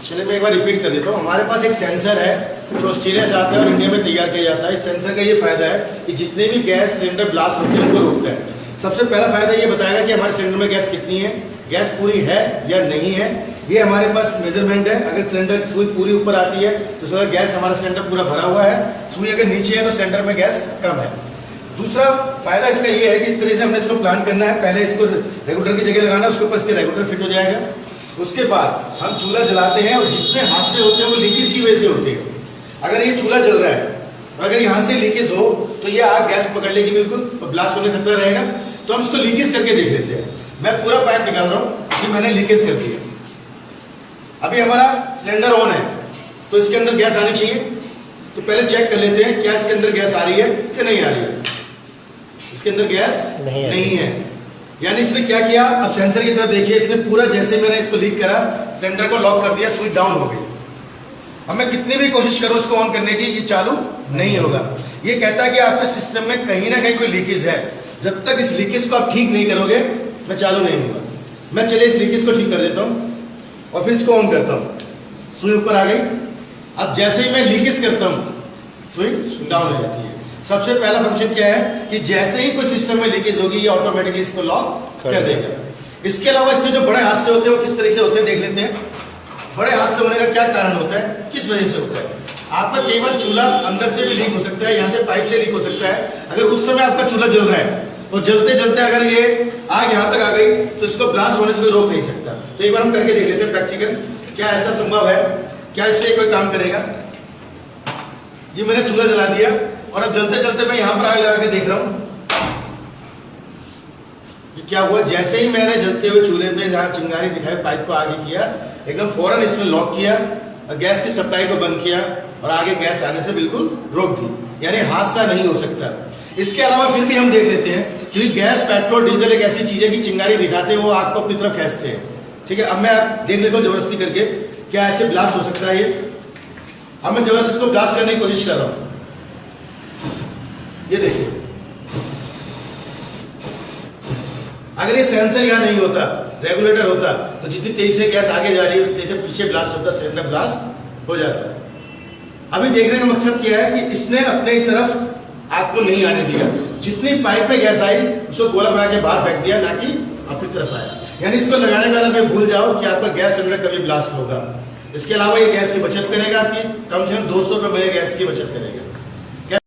चलिए मैं एक बार रिपीट कर देता हूँ। हमारे पास एक सेंसर है जो ऑस्ट्रेलिया से आता है और इंडिया में तैयार किया जाता है। इस सेंसर का ये फायदा है कि जितने भी गैस सिलेंडर ब्लास्ट होते हैं उनको रोकता है। सबसे पहला फायदा ये बताएगा कि हमारे सिलेंडर में गैस कितनी है, गैस पूरी है या नहीं है। ये हमारे पास मेजरमेंट है। अगर सिलेंडर सुई पूरी ऊपर आती है तो उसका गैस हमारा सिलेंडर पूरा भरा हुआ है, सुई अगर नीचे है तो सिलेंडर में गैस कम है। दूसरा फायदा इसका ये है कि इस तरह से हमने इसको प्लान करना है। पहले इसको रेगुलेटर की जगह लगाना, उसके ऊपर इसके रेगुलेटर फिट हो जाएगा। उसके बाद हम चूल्हा जलाते हैं और जितने हाथ से होते हैं वो लीकेज की वजह से होते हैं। अगर ये चूल्हा जल रहा है और अगर यहाँ से लीकेज हो तो ये आग गैस पकड़ लेगी बिल्कुल, ब्लास्ट होने खतरा रहेगा। तो हम इसको लीकेज करके देख लेते हैं। मैं पूरा पाइप निकाल रहा हूँ कि मैंने लीकेज कर दिया। अभी हमारा सिलेंडर ऑन है तो इसके अंदर गैस आनी चाहिए। तो पहले चेक कर लेते हैं क्या इसके अंदर गैस आ रही है कि नहीं आ रही है। इसके अंदर गैस नहीं है, यानी इसने क्या किया, अब सेंसर की तरफ देखिए, इसने पूरा जैसे मैंने इसको लीक करा सिलेंडर को लॉक कर दिया, स्विच डाउन हो गई। अब मैं कितनी भी कोशिश करूं इसको ऑन करने की, ये चालू नहीं होगा। ये कहता है कि आपके सिस्टम में कहीं ना कहीं कोई लीकेज है। जब तक इस लीकेज को आप ठीक नहीं करोगे मैं चालू नहीं होगा। मैं चलिए इस लीकेज को ठीक कर देता हूं और फिर इसको ऑन करता हूं। सुई ऊपर आ गई। अब जैसे ही मैं लीकेज करता हूं सुई डाउन हो जाती है। सबसे पहला फंक्शन क्या है कि जैसे ही कोई सिस्टम में लीकेज होगी ये ऑटोमेटिकली इसको लॉक कर देगा। इसके अलावा इससे जो बड़े हादसे होते हैं वो किस तरीके से होते हैं देख लेते हैं। बड़े हादसे होने का क्या कारण होता है, किस वजह से होता है। आपका केवल चूल्हा अंदर से भी लीक हो सकता है, यहाँ से पाइप से लीक हो सकता है। अगर उस समय आपका चूल्हा जल रहा है और जलते जलते अगर ये आग यहाँ तक आ गई तो इसको ब्लास्ट होने से कोई रोक नहीं सकता। तो एक बार हम करके देख लेते हैं प्रैक्टिकल, क्या ऐसा संभव है, क्या इसलिए कोई काम करेगा। ये मैंने चूल्हा जला दिया और अब जलते जलते मैं यहाँ पर आग लगा के देख रहा हूँ कि क्या हुआ। जैसे ही मैंने जलते हुए चूल्हे पे जहाँ चिंगारी दिखाई पाइप को आगे किया, एकदम फौरन इसने लॉक किया, गैस की सप्लाई को बंद किया और आगे गैस आने से बिल्कुल रोक दी। यानी हादसा नहीं हो सकता। इसके अलावा फिर भी हम देख लेते हैं क्योंकि गैस, पेट्रोल, डीजल एक ऐसी चीज है कि चिंगारी दिखाते हैं वो आग को अपनी तरफ खींचते हैं। ठीक है, अब मैं देख लेता हूँ जबरदस्ती करके क्या ऐसे ब्लास्ट हो सकता है ये। अब मैं जबरदस्ती इसको ब्लास्ट करने की कोशिश कर रहा हूँ। ये देखिए, अगर ये सेंसर यहाँ नहीं होता, रेगुलेटर होता तो जितनी तेजी से गैस आगे जा रही है तेजी से पीछे ब्लास्ट होता, सिलेंडर ब्लास्ट हो जाता। अभी देखने का मकसद क्या है कि इसने अपने तरफ आग को नहीं आने दिया। जितनी पाइप में गैस आई उसको गोला बना के बाहर फेंक दिया, ना कि अपनी तरफ आया। यानी इसको लगाने के बाद आप भूल जाओ कि आपका गैस सिलेंडर कभी ब्लास्ट होगा। इसके अलावा ये गैस की बचत करेगा, आपकी कम से कम 200 रुपये महीने गैस की बचत करेगा।